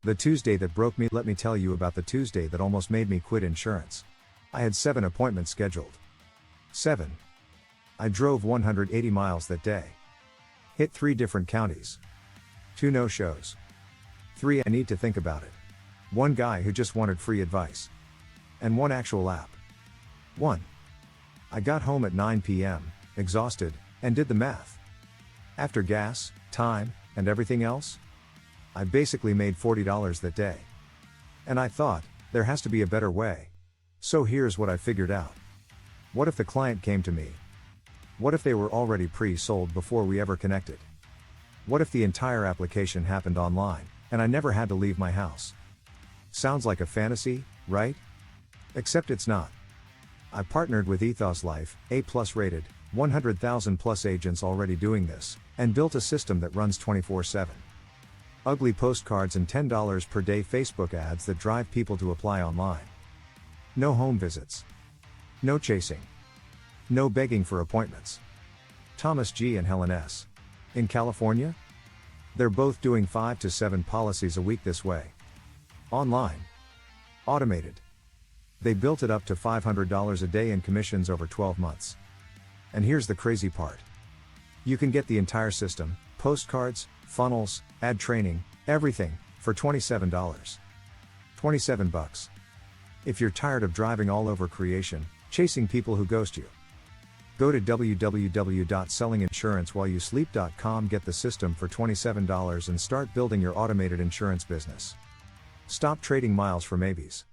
The Tuesday that broke me. Let me tell you about the Tuesday that almost made me quit insurance. I had 7 appointments scheduled. 7. I drove 180 miles that day. Hit 3 different counties. 2 no-shows. 3. I need to think about it. 1 guy who just wanted free advice. And 1 actual app. 1. I got home at 9 p.m., exhausted, and did the math. After gas, time, and everything else, I basically made $40 that day. And I thought, there has to be a better way. So here's what I figured out. What if the client came to me? What if they were already pre-sold before we ever connected? What if the entire application happened online, and I never had to leave my house? Sounds like a fantasy, right? Except it's not. I partnered with Ethos Life, A+ rated, 100,000 plus agents already doing this, and built a system that runs 24/7. Ugly postcards and $10 per day Facebook ads that drive people to apply online. No home visits. No chasing. No begging for appointments. Thomas G. and Helen S. In California? They're both doing 5 to 7 policies a week this way. Online. Automated. They built it up to $500 a day in commissions over 12 months. And here's the crazy part. You can get the entire system, postcards, funnels, ad training, everything, for $27. $27. If you're tired of driving all over creation, chasing people who ghost you, go to www.sellinginsurancewhileyouSleep.com, get the system for $27 and start building your automated insurance business. Stop trading miles for maybes.